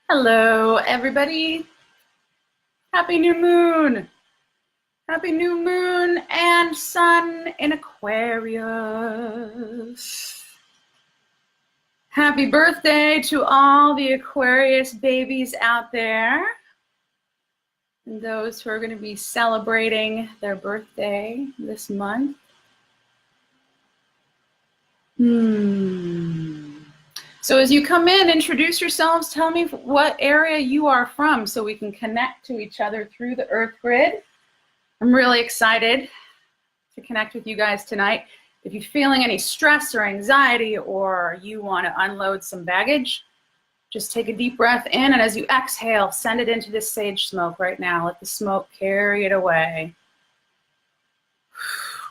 Hello, everybody. Happy new moon. Happy new moon and sun in Aquarius. Happy birthday to all the Aquarius babies out there and those who are going to be celebrating their birthday this month. So as you come in, introduce yourselves. Tell me what area you are from so we can connect to each other through the Earth grid. I'm really excited to connect with you guys tonight. If you're feeling any stress or anxiety or you want to unload some baggage, just take a deep breath in, and as you exhale, send it into this sage smoke right now. Let the smoke carry it away.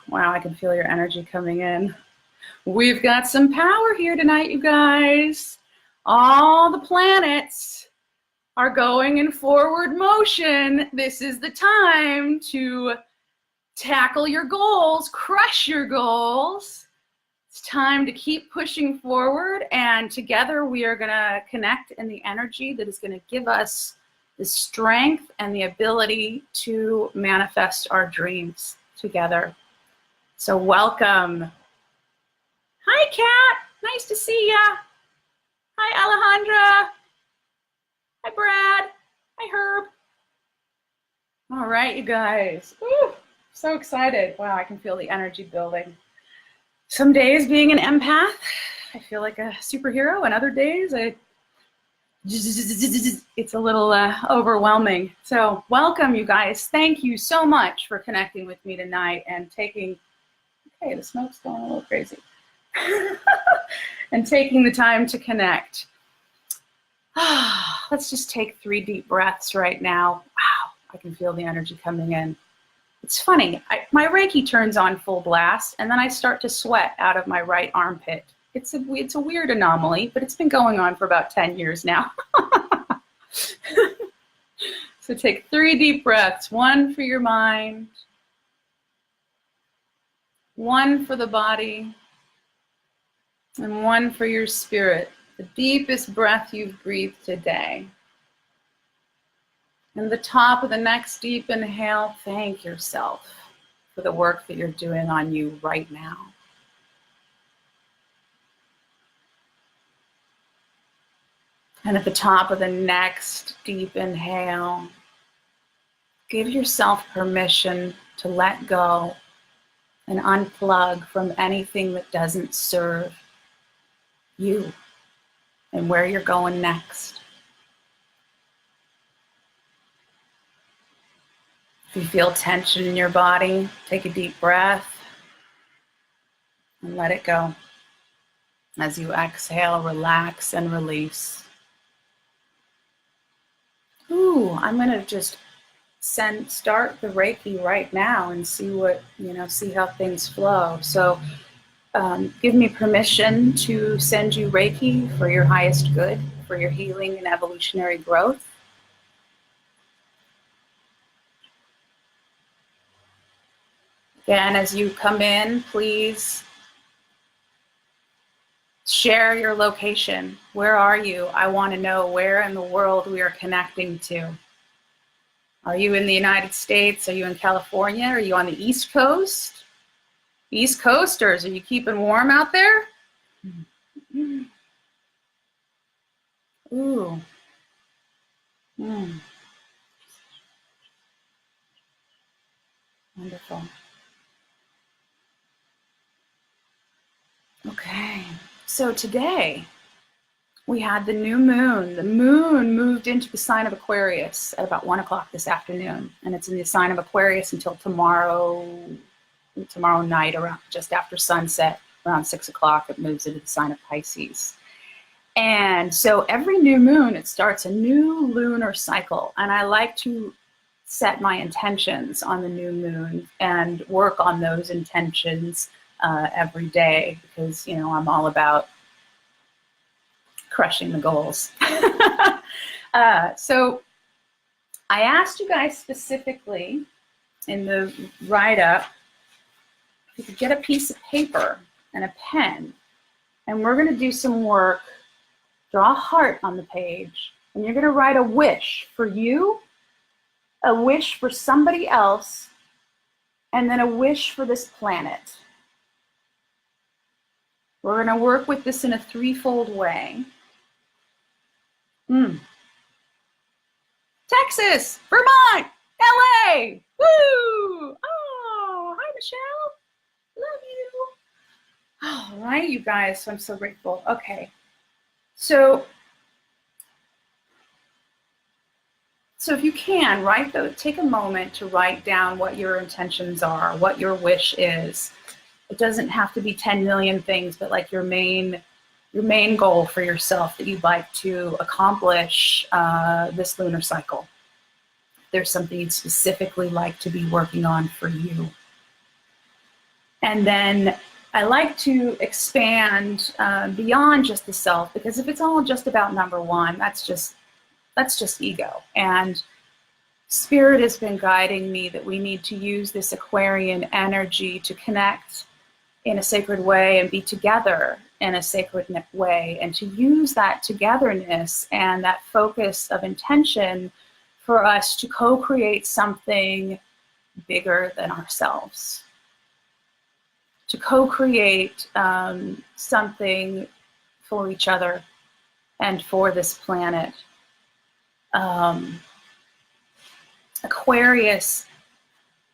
Wow, I can feel your energy coming in. We've got some power here tonight, you guys. All the planets are going in forward motion. This is the time to tackle your goals, crush your goals. It's time to keep pushing forward, and together we are going to connect in the energy that is going to give us the strength and the ability to manifest our dreams together. So welcome. Hi, Kat. Nice to see ya. Hi, Alejandra. Hi, Brad. Hi, Herb. All right, you guys. Woo, so excited. Wow, I can feel the energy building. Some days being an empath, I feel like a superhero, and other days it's a little overwhelming. So welcome, you guys. Thank you so much for connecting with me tonight and taking, okay, the smoke's going a little crazy. And taking the time to connect. Let's just take 3 deep breaths right now. Wow, I can feel the energy coming in. It's funny, my Reiki turns on full blast, and then I start to sweat out of my right armpit. It's a weird anomaly, but it's been going on for about 10 years now. So take 3 deep breaths, 1 for your mind, 1 for the body, and 1 for your spirit. The deepest breath you've breathed today. And the top of the next deep inhale, thank yourself for the work that you're doing on you right now. And at the top of the next deep inhale, give yourself permission to let go and unplug from anything that doesn't serve you and where you're going next. If you feel tension in your body, take a deep breath and let it go. As you exhale, relax and release. Ooh, I'm gonna just start the Reiki right now and see what, see how things flow. So give me permission to send you Reiki for your highest good, for your healing and evolutionary growth. Again, as you come in, please share your location. Where are you? I want to know where in the world we are connecting to. Are you in the United States? Are you in California? Are you on the East Coast? East Coasters, are you keeping warm out there? Ooh. Wonderful. Okay, so today we had the new moon. The moon moved into the sign of Aquarius at about 1 o'clock this afternoon, and it's in the sign of Aquarius until tomorrow night, around just after sunset, around 6 o'clock. It moves into the sign of Pisces. And so every new moon, it starts a new lunar cycle, and I like to set my intentions on the new moon and work on those intentions every day, because I'm all about crushing the goals. So I asked you guys specifically in the write-up if you could get a piece of paper and a pen, and we're going to do some work. Draw a heart on the page And you're going to write a wish for you, a wish for somebody else, and then a wish for this planet. We're going to work with this in a threefold way. Texas, Vermont, LA, woo! Oh, hi, Michelle. Love you. All right, you guys, I'm so grateful. Okay, so if you can, take a moment to write down what your intentions are, what your wish is. It doesn't have to be 10 million things, but like your main goal for yourself that you'd like to accomplish this lunar cycle. There's something you'd specifically like to be working on for you. And then I like to expand beyond just the self, because if it's all just about number one, that's just ego. And Spirit has been guiding me that we need to use this Aquarian energy to connect in a sacred way and be together in a sacred way, and to use that togetherness and that focus of intention for us to co-create something bigger than ourselves, to co-create something for each other and for this planet. Aquarius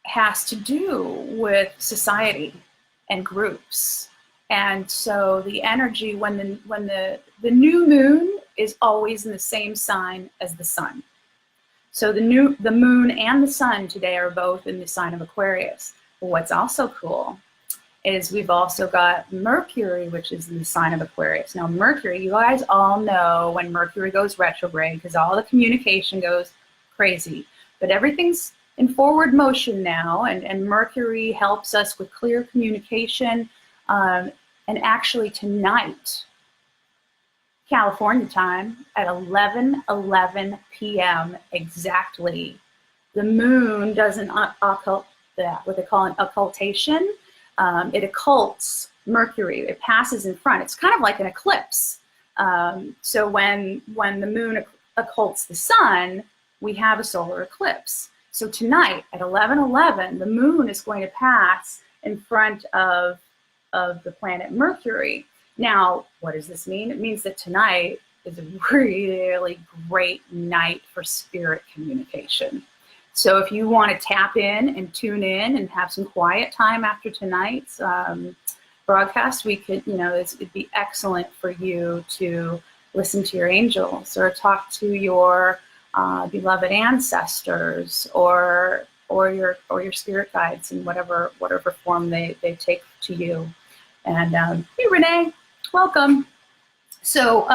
has to do with society and groups. And so the energy when the new moon is always in the same sign as the sun. So the moon and the sun today are both in the sign of Aquarius. What's also cool is we've also got Mercury, which is in the sign of Aquarius. Now Mercury, you guys all know when Mercury goes retrograde, because all the communication goes crazy. But everything's in forward motion now, and Mercury helps us with clear communication. And actually tonight, California time, at 11:11 p.m. exactly, the moon does what they call an occultation. It occults Mercury. It passes in front. It's kind of like an eclipse. So when the moon occults the sun, we have a solar eclipse. So tonight at 11:11, the moon is going to pass in front of the planet Mercury. Now, what does this mean? It means that tonight is a really great night for spirit communication. So if you want to tap in and tune in and have some quiet time after tonight's broadcast, we could, it'd be excellent for you to listen to your angels or talk to your beloved ancestors or your spirit guides in whatever form they take to you. And hey, Renee, welcome. So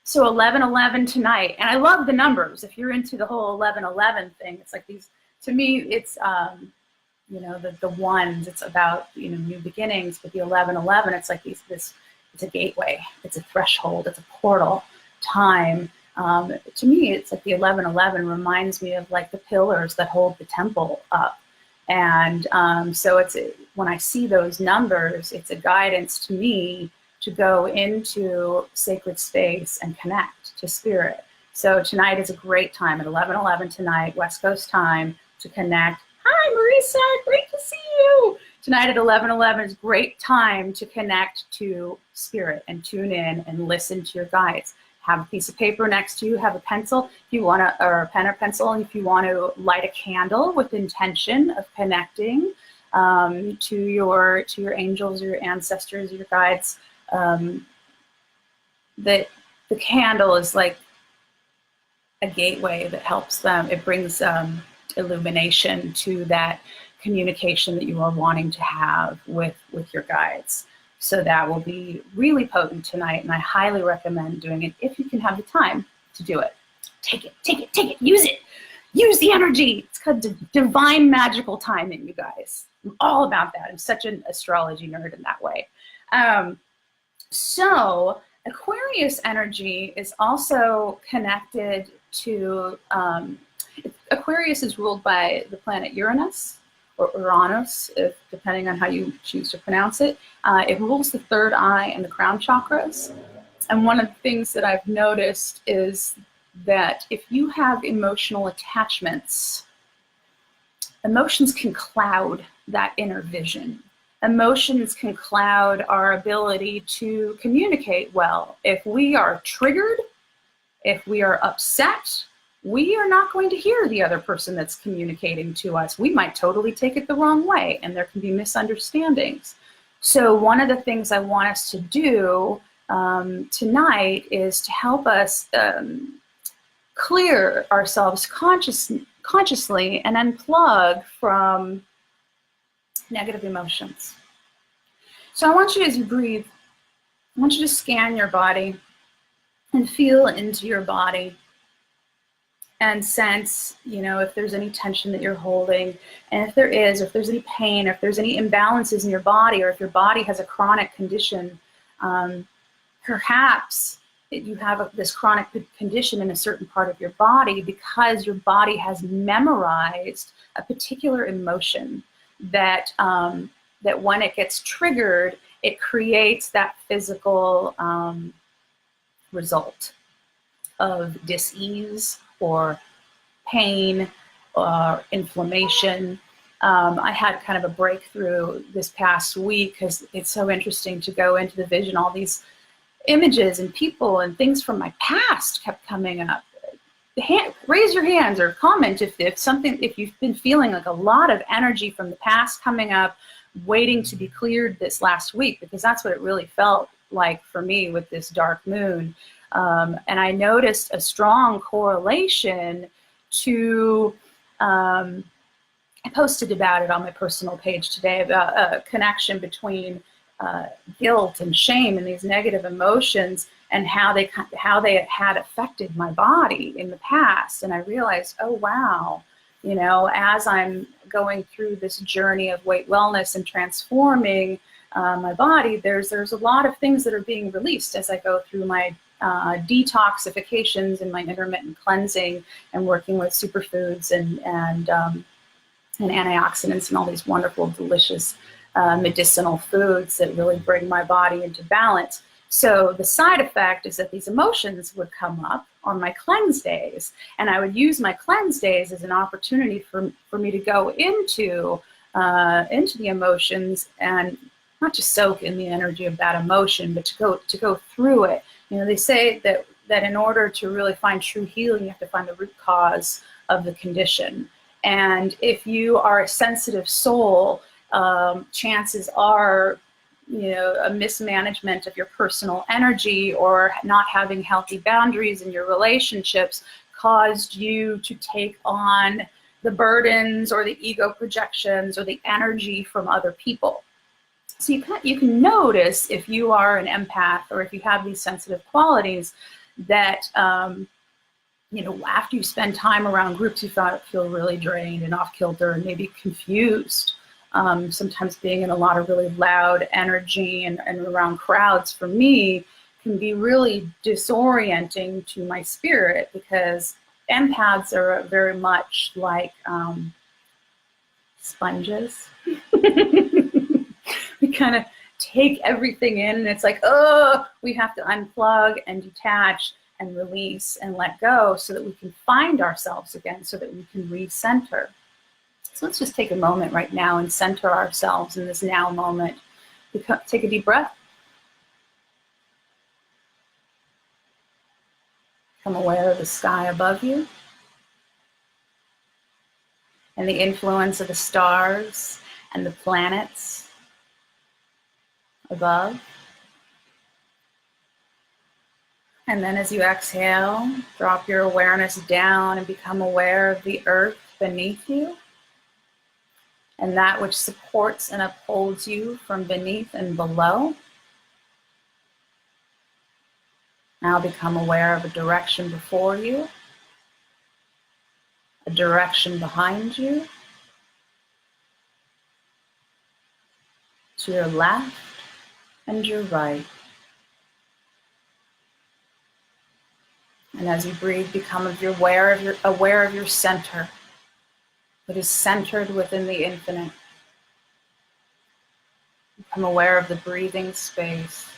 11:11 tonight, and I love the numbers. If you're into the whole 11:11 thing, it's like these. To me, it's the ones. It's about new beginnings. But the 11:11, it's like it's a gateway. It's a threshold. It's a portal. Time. To me, it's like the 11:11 reminds me of like the pillars that hold the temple up. And so when I see those numbers, it's a guidance to me to go into sacred space and connect to spirit. So tonight is a great time at 11:11 tonight, West Coast time, to connect. Hi, Marisa, great to see you. Tonight at 11:11 is a great time to connect to spirit and tune in and listen to your guides. Have a piece of paper next to you, have a pencil if you want to, or a pen or pencil if you want to light a candle with intention of connecting to your angels, your ancestors, your guides. That the candle is like a gateway that helps them. It brings illumination to that communication that you are wanting to have with your guides. So that will be really potent tonight, and I highly recommend doing it if you can have the time to do it. Take it, use it. Use the energy. It's called divine magical timing, you guys. I'm all about that. I'm such an astrology nerd in that way. So Aquarius energy is also connected to, Aquarius is ruled by the planet Uranus, or Uranus, depending on how you choose to pronounce it. It rules the third eye and the crown chakras. And one of the things that I've noticed is that if you have emotional attachments, emotions can cloud that inner vision. Emotions can cloud our ability to communicate well. If we are triggered, if we are upset, we are not going to hear the other person that's communicating to us. We might totally take it the wrong way, and there can be misunderstandings. So one of the things I want us to do tonight is to help us clear ourselves consciously and unplug from negative emotions. So I want you, as you breathe, I want you to scan your body and feel into your body and sense, if there's any tension that you're holding, and if there's any pain, if there's any imbalances in your body, or if your body has a chronic condition, perhaps you have this chronic condition in a certain part of your body because your body has memorized a particular emotion that when it gets triggered, it creates that physical result of dis-ease or pain or inflammation. I had kind of a breakthrough this past week because it's so interesting to go into the vision. All these images and people and things from my past kept coming up. Raise your hands or comment if you've been feeling like a lot of energy from the past coming up, waiting to be cleared this last week, because that's what it really felt like for me with this dark moon. And I noticed a strong correlation to, I posted about it on my personal page today, about a connection between guilt and shame and these negative emotions and how they had affected my body in the past. And I realized, oh, wow, as I'm going through this journey of weight wellness and transforming my body, there's a lot of things that are being released as I go through my detoxifications and my intermittent cleansing and working with superfoods and antioxidants and all these wonderful, delicious medicinal foods that really bring my body into balance. So the side effect is that these emotions would come up on my cleanse days, and I would use my cleanse days as an opportunity for me to go into the emotions and not just soak in the energy of that emotion, but to go through it. They say that in order to really find true healing, you have to find the root cause of the condition. And if you are a sensitive soul, chances are, a mismanagement of your personal energy or not having healthy boundaries in your relationships caused you to take on the burdens or the ego projections or the energy from other people. So you can notice if you are an empath or if you have these sensitive qualities that, after you spend time around groups, you feel really drained and off kilter and maybe confused. Sometimes being in a lot of really loud energy and around crowds for me can be really disorienting to my spirit, because empaths are very much like sponges. We kind of take everything in, and it's like, oh, we have to unplug and detach and release and let go so that we can find ourselves again, so that we can recenter. So let's just take a moment right now and center ourselves in this now moment. Take a deep breath. Become aware of the sky above you and the influence of the stars and the planets above. And then as you exhale, drop your awareness down and become aware of the earth beneath you and that which supports and upholds you from beneath and below. Now become aware of a direction before you, a direction behind you, to your left and your right. And as you breathe, become aware of your center, that is centered within the infinite. Become aware of the breathing space.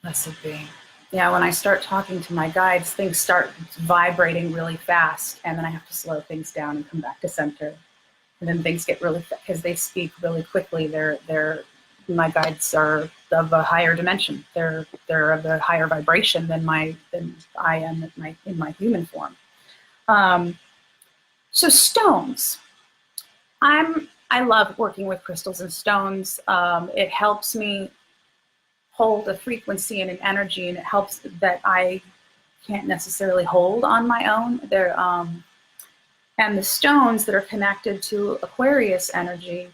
Blessed be. Yeah, when I start talking to my guides, things start vibrating really fast, and then I have to slow things down and come back to center. And then things get really, because they speak really quickly. My guides are of a higher dimension. They're of a higher vibration than I am in my human form. So stones. I love working with crystals and stones. It helps me hold a frequency and an energy, and it helps that I can't necessarily hold on my own. And the stones that are connected to Aquarius energy,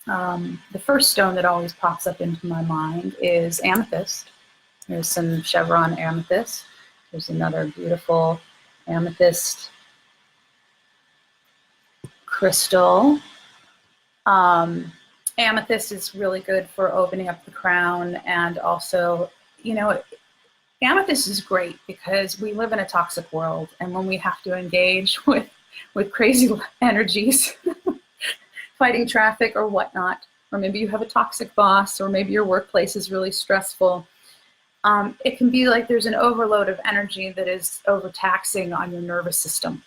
the first stone that always pops up into my mind is amethyst. There's some chevron amethyst. There's another beautiful amethyst crystal. Amethyst is really good for opening up the crown, and also, amethyst is great because we live in a toxic world, and when we have to engage with crazy energies, fighting traffic or whatnot, or maybe you have a toxic boss, or maybe your workplace is really stressful, it can be like there's an overload of energy that is overtaxing on your nervous system.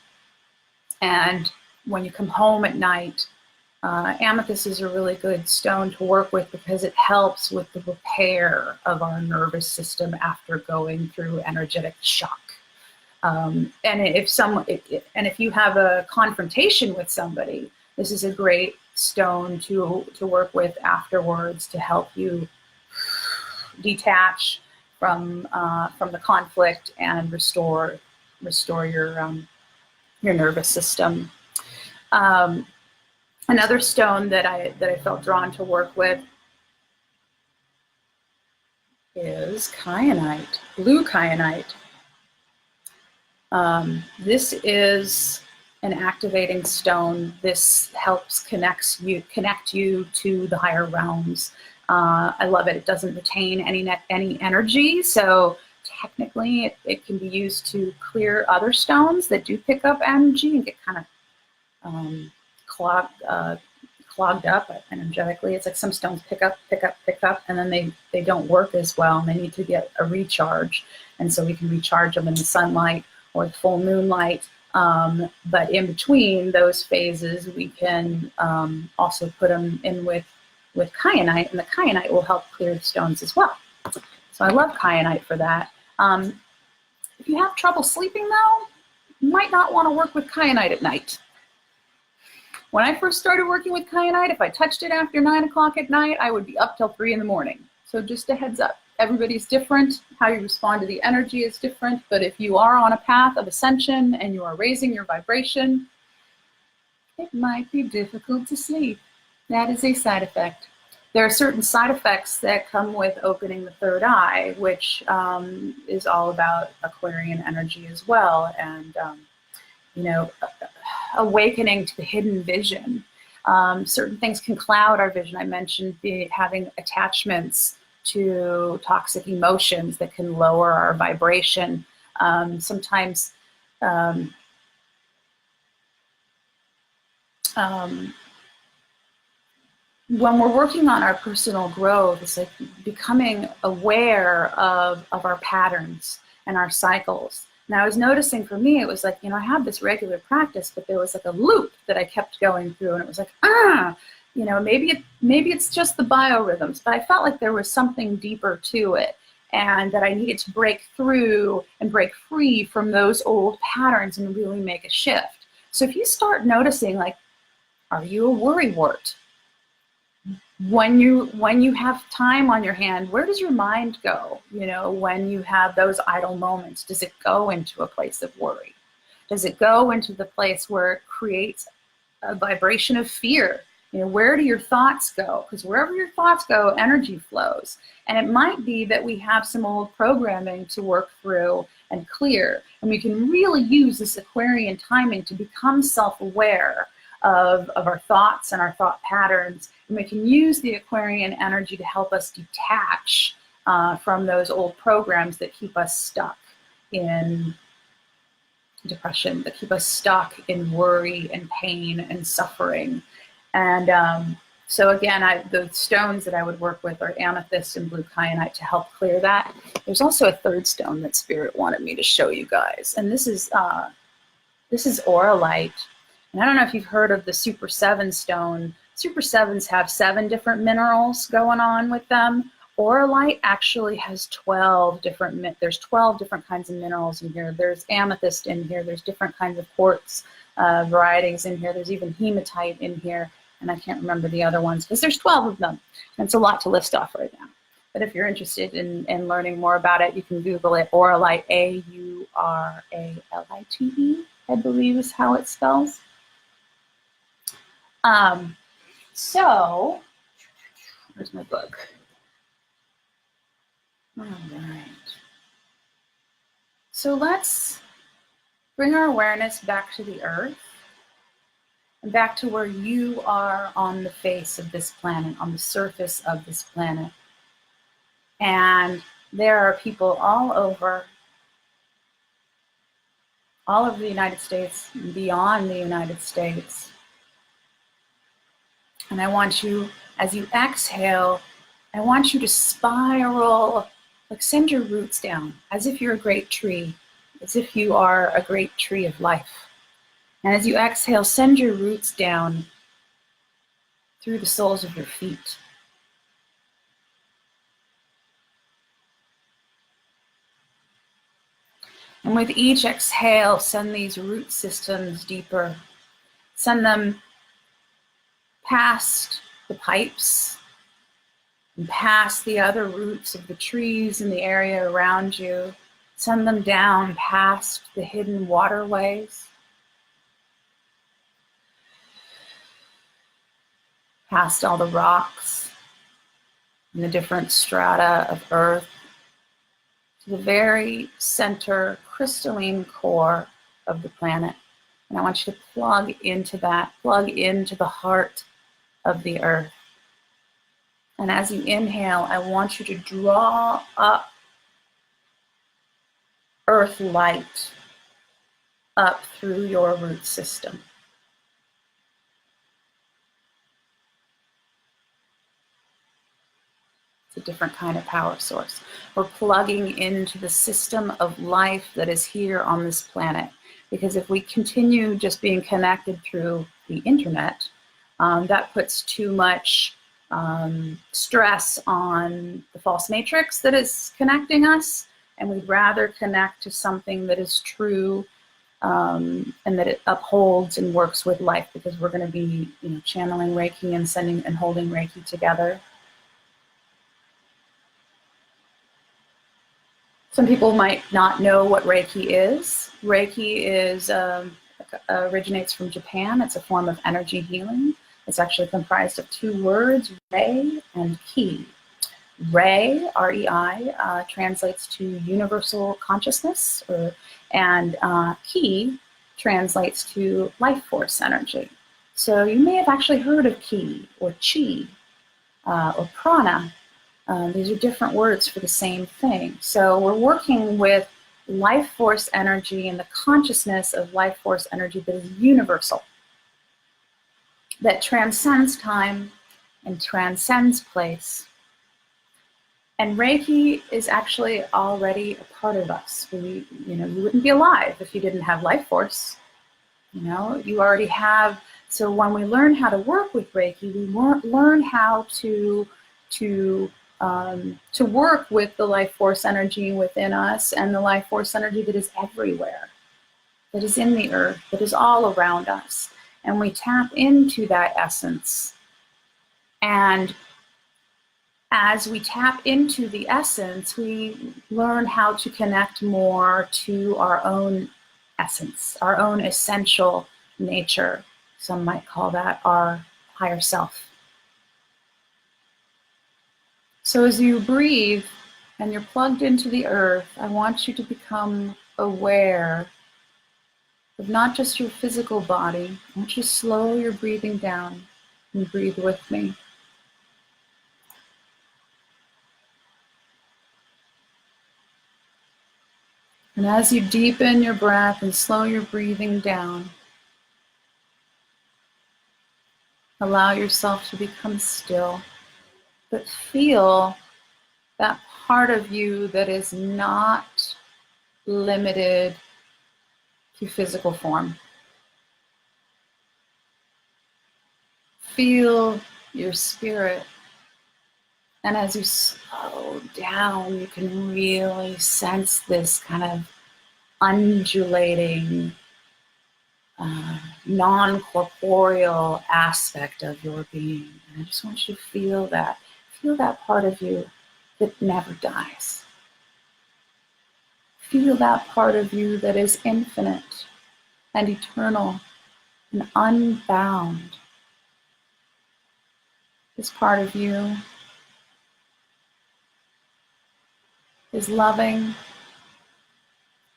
And when you come home at night, amethyst is a really good stone to work with because it helps with the repair of our nervous system after going through energetic shock. And if you have a confrontation with somebody, this is a great stone to work with afterwards to help you detach from the conflict and restore your nervous system. Another stone that I felt drawn to work with is kyanite, blue kyanite. This is an activating stone. This helps connect you to the higher realms. I love it. It doesn't retain any energy, so technically it can be used to clear other stones that do pick up energy and get kind of clogged up energetically. It's like some stones pick up, and then they don't work as well, and they need to get a recharge. And so we can recharge them in the sunlight or the full moonlight. But in between those phases, we can also put them in with kyanite, and the kyanite will help clear the stones as well. So I love kyanite for that. If you have trouble sleeping though, you might not want to work with kyanite at night. When I first started working with kyanite, if I touched it after 9 o'clock at night, I would be up till 3 in the morning. So just a heads up. Everybody's different. How you respond to the energy is different. But if you are on a path of ascension and you are raising your vibration, it might be difficult to sleep. That is a side effect. There are certain side effects that come with opening the third eye, which is all about Aquarian energy as well. And, awakening to the hidden vision. Certain things can cloud our vision. I mentioned having attachments to toxic emotions that can lower our vibration. Sometimes when we're working on our personal growth, it's like becoming aware of our patterns and our cycles. And I was noticing for me, it was like, I had this regular practice, but there was like a loop that I kept going through, and it was like, maybe it's just the biorhythms, but I felt like there was something deeper to it, and that I needed to break through and break free from those old patterns and really make a shift. So if you start noticing, like, are you a worrywart? When you have time on your hand, where does your mind go? When you have those idle moments, does it go into a place of worry? Does it go into the place where it creates a vibration of fear? Where do your thoughts go? Because wherever your thoughts go, energy flows. And it might be that we have some old programming to work through and clear. And we can really use this Aquarian timing to become self-aware of our thoughts and our thought patterns. And we can use the Aquarian energy to help us detach from those old programs that keep us stuck in depression, that keep us stuck in worry and pain and suffering. And So again, the stones that I would work with are amethyst and blue kyanite to help clear that. There's also a third stone that Spirit wanted me to show you guys, and this is auralite. And I don't know if you've heard of the Super 7 stone. Super 7s have 7 different minerals going on with them. Auralite actually has 12 different, there's 12 different kinds of minerals in here. There's amethyst in here. There's different kinds of quartz varieties in here. There's even hematite in here. And I can't remember the other ones because there's 12 of them. And it's a lot to list off right now. But if you're interested in learning more about it, you can Google it. Auralite, A-U-R-A-L-I-T-E, I believe is how it spells. So, where's my book? All right. So let's bring our awareness back to the earth and back to where you are on the face of this planet, on the surface of this planet. And there are people all over the United States, beyond the United States. And I want you, as you exhale, I want you to spiral, like send your roots down, as if you're a great tree, as if you are a great tree of life. And as you exhale, send your roots down through the soles of your feet. And with each exhale, send these root systems deeper. Send them past the pipes and past the other roots of the trees in the area around you. Send them down past the hidden waterways, past all the rocks and the different strata of earth, to the very center crystalline core of the planet. And I want you to plug into that, plug into the heart of the earth. And as you inhale, I want you to draw up earth light up through your root system. It's a different kind of power source. We're plugging into the system of life that is here on this planet. Because if we continue just being connected through the internet, that puts too much stress on the false matrix that is connecting us. And we'd rather connect to something that is true and that it upholds and works with life, because we're going to be, channeling Reiki and sending and holding Reiki together. Some people might not know what Reiki is. Reiki originates from Japan. It's a form of energy healing. It's actually comprised of 2 words, Rei and Ki. Rei, R-E-I, translates to universal consciousness, and Ki translates to life force energy. So you may have actually heard of Ki or Chi or Prana. These are different words for the same thing. So we're working with life force energy and the consciousness of life force energy that is universal, that transcends time and transcends place. And Reiki is actually already a part of us. You wouldn't be alive if you didn't have life force. You already have. So when we learn how to work with Reiki, we learn how to work with the life force energy within us and the life force energy that is everywhere, that is in the earth, that is all around us. And we tap into that essence. And as we tap into the essence, we learn how to connect more to our own essence, our own essential nature. Some might call that our higher self. So as you breathe and you're plugged into the earth, I want you to become aware of not just your physical body. I want you to slow your breathing down and breathe with me. And as you deepen your breath and slow your breathing down, Allow yourself to become still, but feel that part of you that is not limited to physical form. Feel your spirit. And as you slow down, you can really sense this kind of undulating, non-corporeal aspect of your being. And I just want you to feel that. Feel that part of you that never dies. Feel that part of you that is infinite and eternal and unbound. This part of you is loving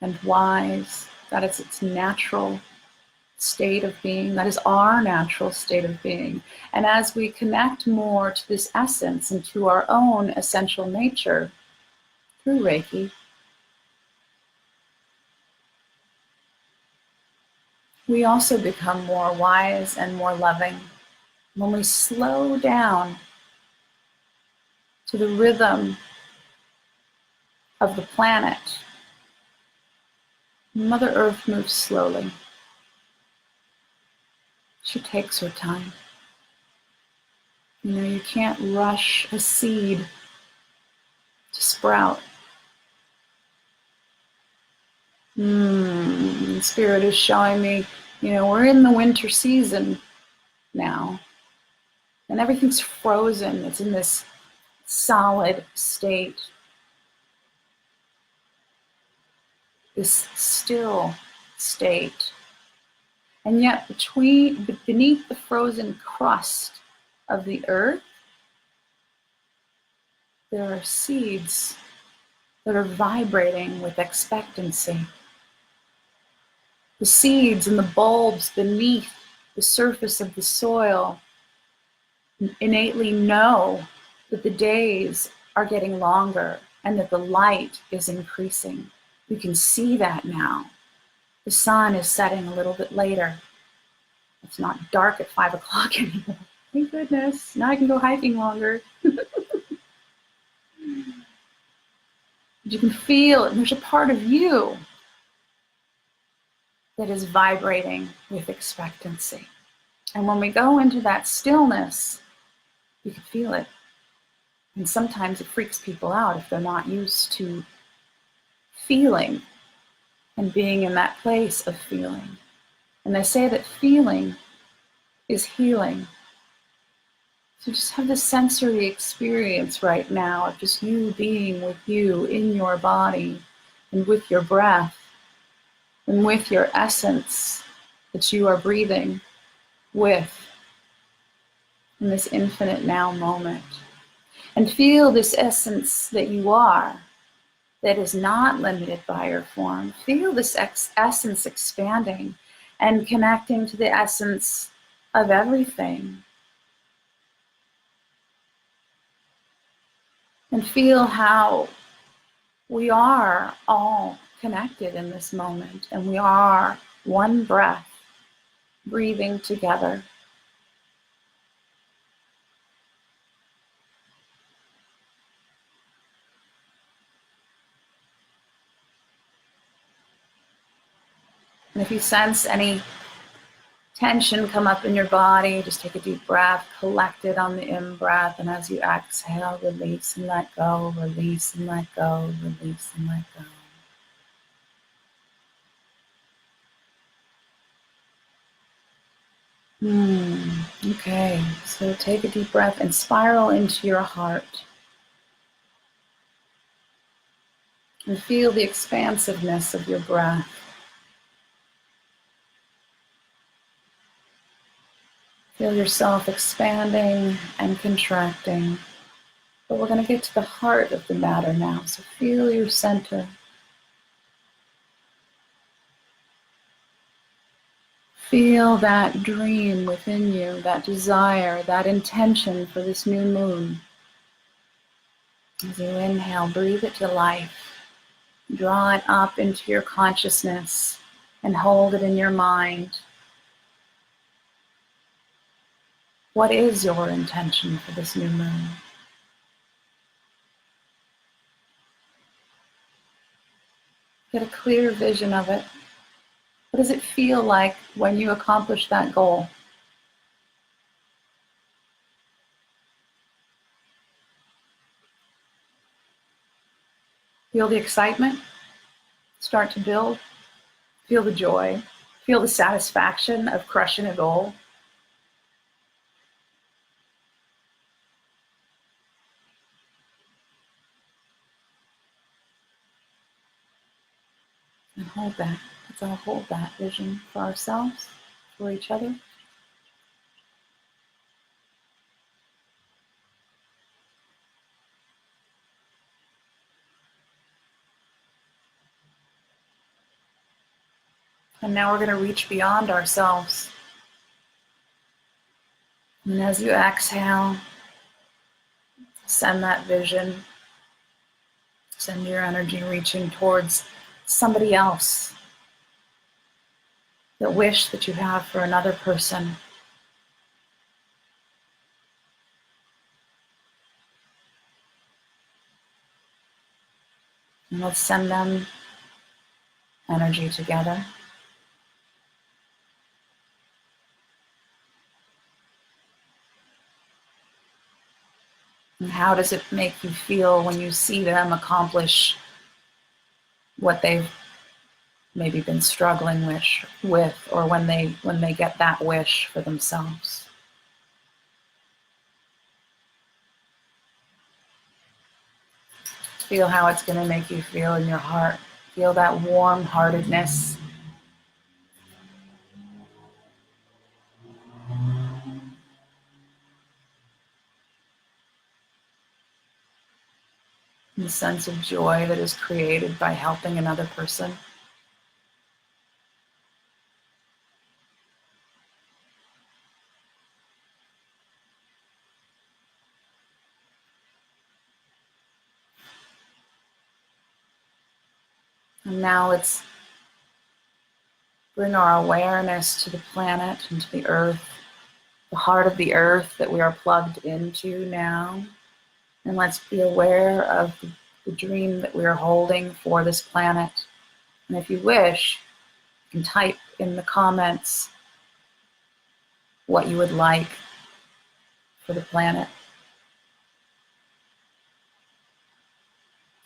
and wise. That is its natural state of being. That is our natural state of being. And as we connect more to this essence and to our own essential nature through Reiki, we also become more wise and more loving when we slow down to the rhythm of the planet. Mother Earth moves slowly. She takes her time. You can't rush a seed to sprout. Spirit is showing me, we're in the winter season now, and everything's frozen. It's in this solid state, this still state. And yet beneath the frozen crust of the earth, there are seeds that are vibrating with expectancy. The seeds and the bulbs beneath the surface of the soil innately know that the days are getting longer and that the light is increasing. You can see that now. The sun is setting a little bit later. It's not dark at 5 o'clock anymore. Thank goodness. Now I can go hiking longer. You can feel it. There's a part of you that is vibrating with expectancy. And when we go into that stillness, you can feel it. And sometimes it freaks people out if they're not used to feeling and being in that place of feeling. And they say that feeling is healing. So just have this sensory experience right now of just you being with you in your body and with your breath and with your essence that you are breathing with in this infinite now moment. And feel this essence that you are, that is not limited by your form. Feel this essence expanding and connecting to the essence of everything. And feel how we are all connected in this moment, and we are one breath, breathing together. And if you sense any tension come up in your body, just take a deep breath, collect it on the in-breath, and as you exhale, release and let go, release and let go, release and let go. Okay, so take a deep breath and spiral into your heart. And feel the expansiveness of your breath. Feel yourself expanding and contracting. But we're going to get to the heart of the matter now. So feel your center. Feel that dream within you, that desire, that intention for this new moon. As you inhale, breathe it to life. Draw it up into your consciousness and hold it in your mind. What is your intention for this new moon? Get a clear vision of it. What does it feel like when you accomplish that goal? Feel the excitement start to build. Feel the joy. Feel the satisfaction of crushing a goal. And hold that. Let's all hold that vision for ourselves, for each other. And now we're going to reach beyond ourselves. And as you exhale, send that vision, send your energy reaching towards somebody else. The wish that you have for another person. And let's send them energy together. And how does it make you feel when you see them accomplish what they've maybe been struggling with, or when they get that wish for themselves? Feel how it's going to make you feel in your heart. Feel that warm-heartedness. And the sense of joy that is created by helping another person. And now let's bring our awareness to the planet and to the earth, the heart of the earth that we are plugged into now. And let's be aware of the dream that we are holding for this planet. And if you wish, you can type in the comments what you would like for the planet.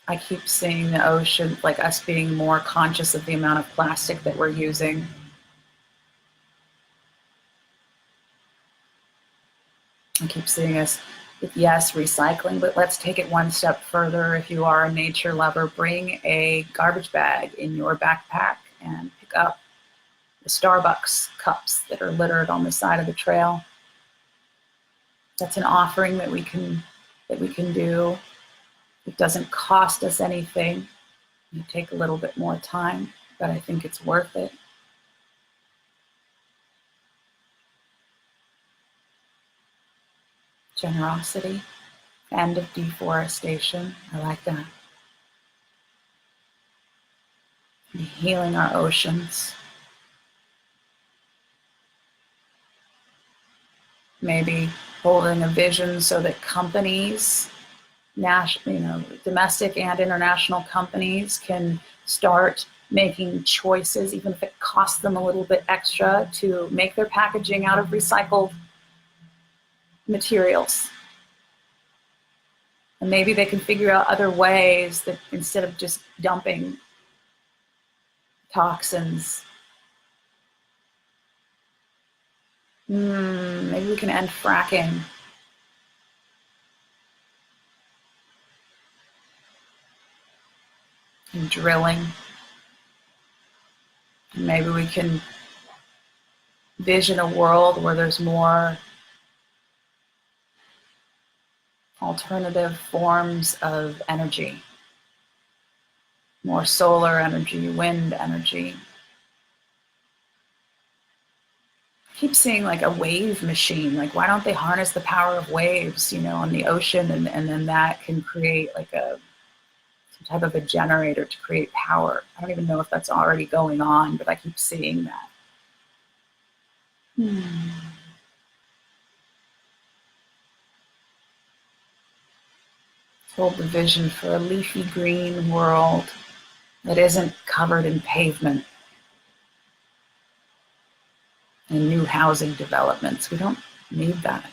I keep seeing the ocean, like us being more conscious of the amount of plastic that we're using. I keep seeing us with, yes, recycling, but let's take it one step further. If you are a nature lover, bring a garbage bag in your backpack and pick up the Starbucks cups that are littered on the side of the trail. That's an offering that we can do. It doesn't cost us anything. It take a little bit more time, but I think it's worth it. Generosity, end of deforestation. I like that. And healing our oceans. Maybe holding a vision so that companies, domestic and international companies, can start making choices, even if it costs them a little bit extra, to make their packaging out of recycled materials. And maybe they can figure out other ways that, instead of just dumping toxins, maybe we can end fracking. And drilling. And maybe we can vision a world where there's more alternative forms of energy, more solar energy, wind energy. I keep seeing like a wave machine. Like, why don't they harness the power of waves, on the ocean, and then that can create like some type of a generator to create power. I don't even know if that's already going on, but I keep seeing that. Hold the vision for a leafy green world that isn't covered in pavement and new housing developments. We don't need that.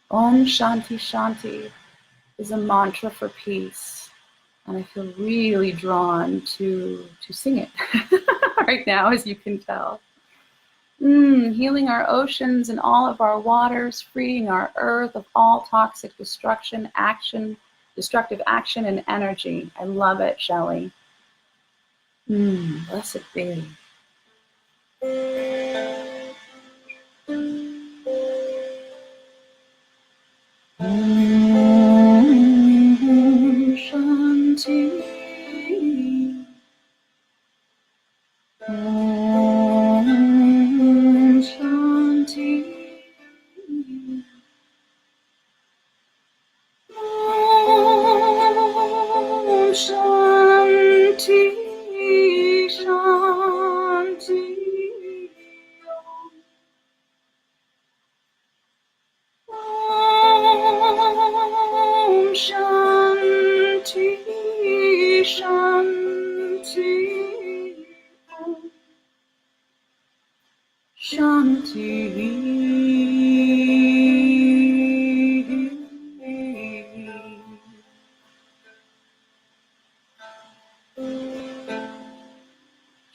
Om Shanti Shanti is a mantra for peace, and I feel really drawn to sing it right now, as you can tell. Healing our oceans and all of our waters, freeing our earth of all toxic destructive action and energy. I love it, Shelley. Blessed be. Shanti. Shanti. Shanti. Shanti.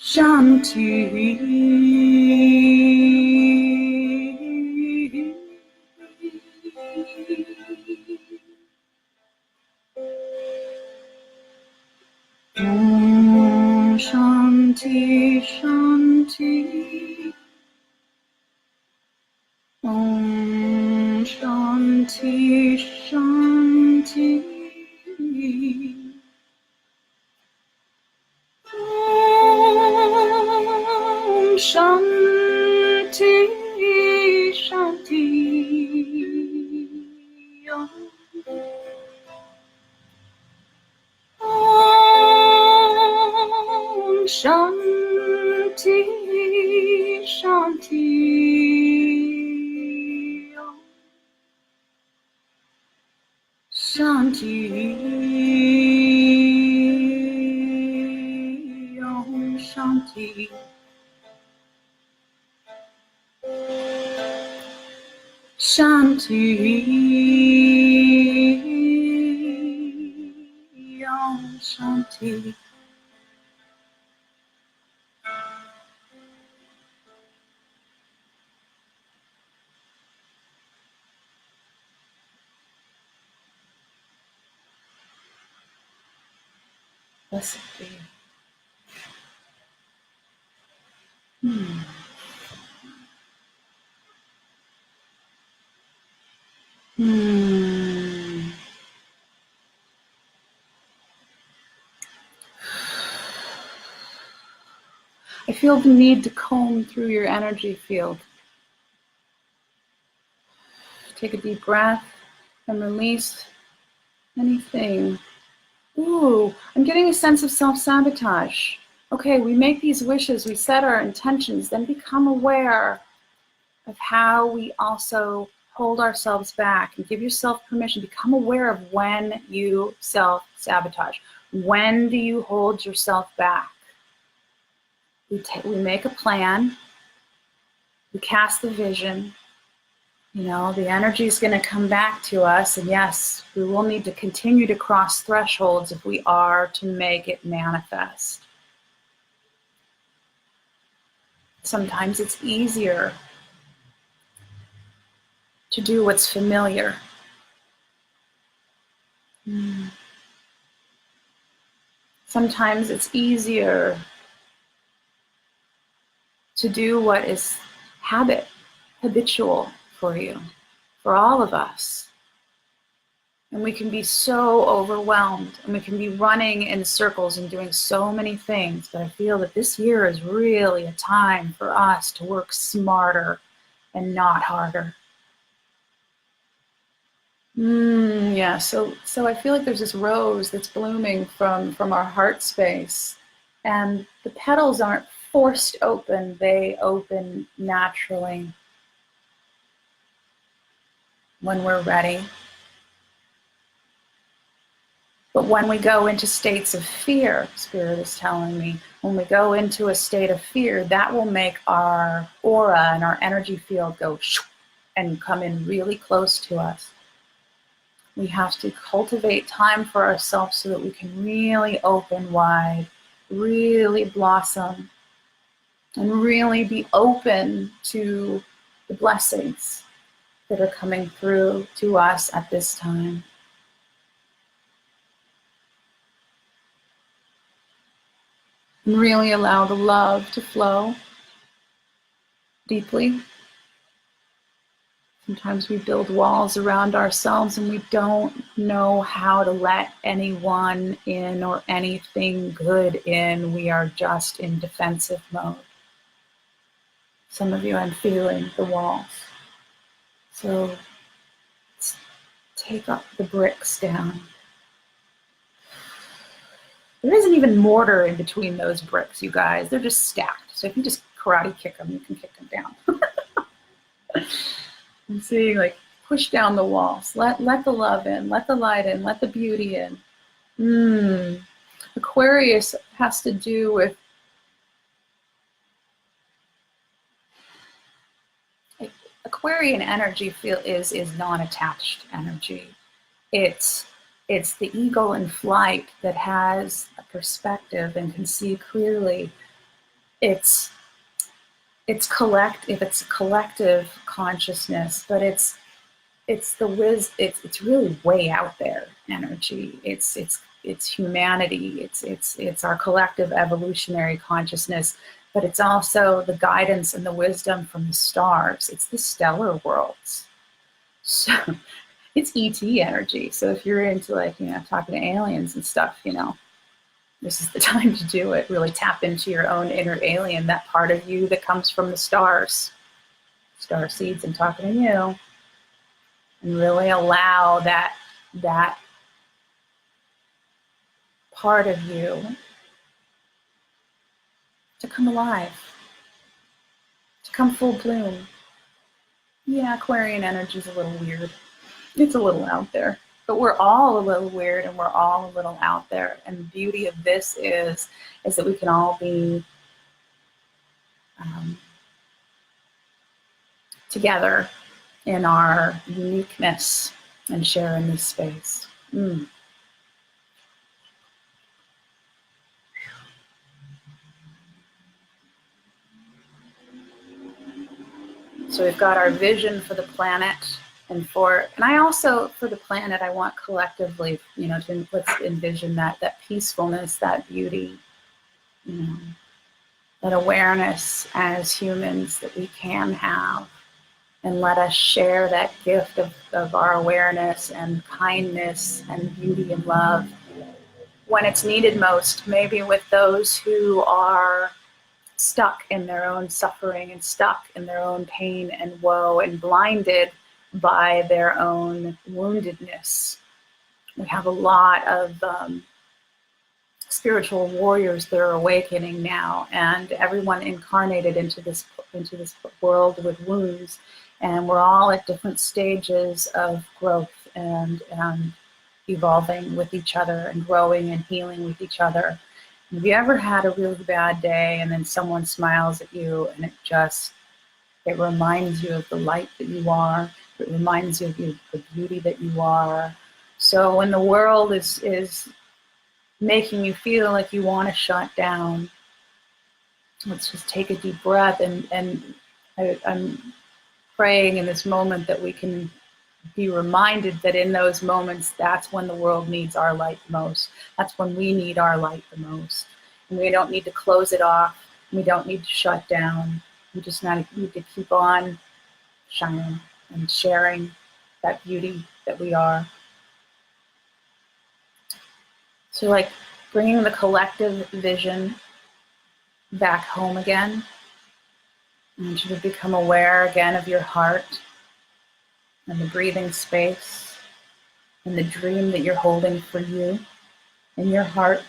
Shanti, Shanti, Shanti. Om Shanti, Shanti. Om Shanti, Shanti. Om Shanti, Shanti. Om Shanti, Shanti. Shanti. Om Shanti. Shanti. Om Shanti. Blessed be. I feel the need to comb through your energy field. Take a deep breath and release anything. Ooh, I'm getting a sense of self-sabotage. Okay, we make these wishes, we set our intentions, then become aware of how we also hold ourselves back and give yourself permission. Become aware of when you self-sabotage. When do you hold yourself back? We make a plan, we cast the vision, the energy is going to come back to us, and yes, we will need to continue to cross thresholds if we are to make it manifest. Sometimes it's easier to do what's familiar. Sometimes it's easier to do what is habitual for you, for all of us. And we can be so overwhelmed, and we can be running in circles and doing so many things. But I feel that this year is really a time for us to work smarter and not harder. Yeah, so I feel like there's this rose that's blooming from our heart space, and the petals aren't forced open, they open naturally when we're ready. But when we go into states of fear, Spirit is telling me, when we go into a state of fear, that will make our aura and our energy field go and come in really close to us. We have to cultivate time for ourselves so that we can really open wide, really blossom, and really be open to the blessings that are coming through to us at this time. And really allow the love to flow deeply. Sometimes we build walls around ourselves and we don't know how to let anyone in or anything good in. We are just in defensive mode. Some of you, I'm feeling the walls. So let's take up the bricks down. There isn't even mortar in between those bricks, you guys. They're just stacked. So if you just karate kick them, you can kick them down. I'm seeing, like, push down the walls. Let the love in. Let the light in. Let the beauty in. Aquarius has to do with Aquarian energy is non-attached energy. It's the eagle in flight that has a perspective and can see clearly. It's collective consciousness, but it's really way out there energy. It's humanity. It's our collective evolutionary consciousness, but it's also the guidance and the wisdom from the stars. It's the stellar worlds. So it's ET energy. So if you're into, like, talking to aliens and stuff, this is the time to do it. Really tap into your own inner alien, that part of you that comes from the stars. Star seeds, I'm talking to you. And really allow that part of you to come alive, to come full bloom. Yeah, Aquarian energy is a little weird. It's a little out there. But we're all a little weird and we're all a little out there. And the beauty of this is that we can all be together in our uniqueness and share in this space. So we've got our vision for the planet. And I also, for the planet, I want collectively, let's envision that peacefulness, that beauty, that awareness as humans that we can have. And let us share that gift of our awareness and kindness and beauty and love when it's needed most, maybe with those who are stuck in their own suffering and stuck in their own pain and woe and blinded by their own woundedness. We have a lot of spiritual warriors that are awakening now, and everyone incarnated into this world with wounds, and we're all at different stages of growth and evolving with each other and growing and healing with each other. Have you ever had a really bad day and then someone smiles at you and it reminds you of the light that you are? It reminds you of the beauty that you are. So when the world is making you feel like you want to shut down, let's just take a deep breath. And I'm praying in this moment that we can be reminded that in those moments, that's when the world needs our light the most. That's when we need our light the most. And we don't need to close it off. We don't need to shut down. We just need to keep on shining and sharing that beauty that we are. So like bringing the collective vision back home again. I want you to become aware again of your heart and the breathing space and the dream that you're holding for you in your heart,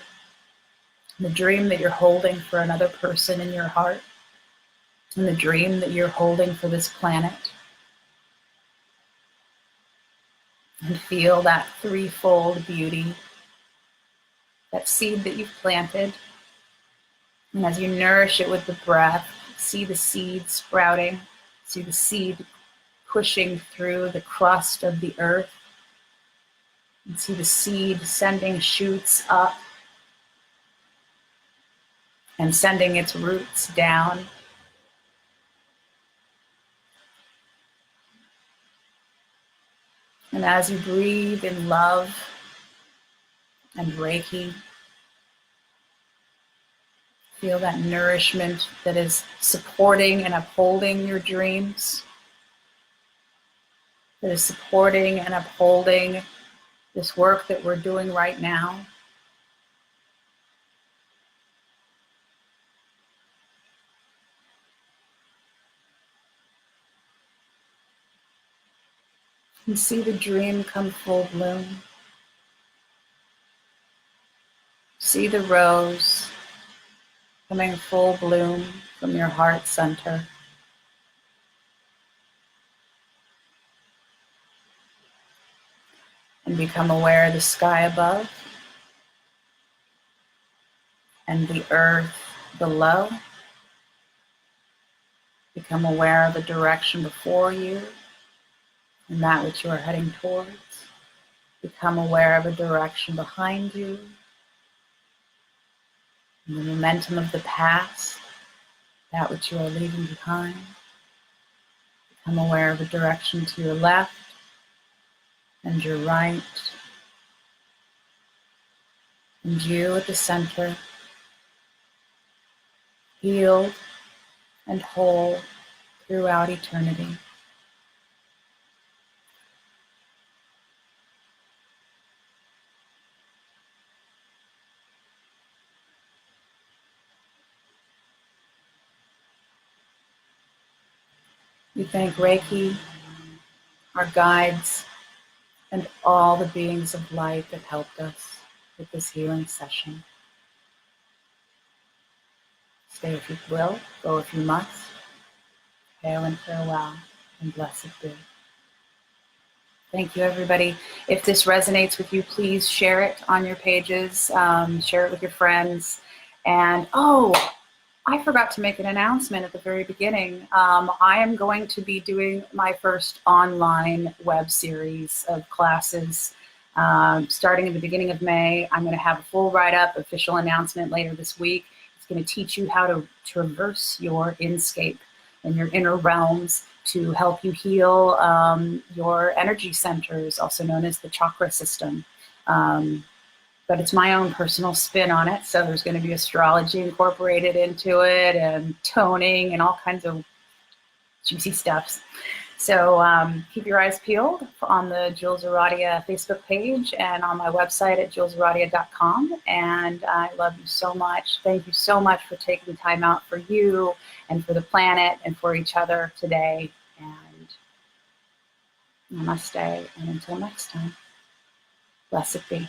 and the dream that you're holding for another person in your heart, and the dream that you're holding for this planet. And feel that threefold beauty, that seed that you've planted. And as you nourish it with the breath, see the seed sprouting, see the seed pushing through the crust of the earth, and see the seed sending shoots up and sending its roots down. And as you breathe in love and Reiki, feel that nourishment that is supporting and upholding your dreams, that is supporting and upholding this work that we're doing right now. And see the dream come full bloom. See the rose coming full bloom from your heart center. And become aware of the sky above and the earth below. Become aware of the direction before you and that which you are heading towards. Become aware of a direction behind you and the momentum of the past, that which you are leaving behind. Become aware of a direction to your left and your right, and you at the center, healed and whole throughout eternity. We thank Reiki, our guides, and all the beings of light that helped us with this healing session. Stay if you will, go if you must. Hail and farewell, and blessed be. Thank you, everybody. If this resonates with you, please share it on your pages, share it with your friends. And I forgot to make an announcement at the very beginning. I am going to be doing my first online web series of classes starting in the beginning of May. I'm going to have a full write-up, official announcement later this week. It's going to teach you how to traverse your inscape and your inner realms to help you heal your energy centers, also known as the chakra system. But it's my own personal spin on it. So there's going to be astrology incorporated into it and toning and all kinds of juicy stuffs. So keep your eyes peeled on the Jules Aradia Facebook page and on my website at julesaradia.com. And I love you so much. Thank you so much for taking time out for you and for the planet and for each other today. And namaste. And until next time, blessed be.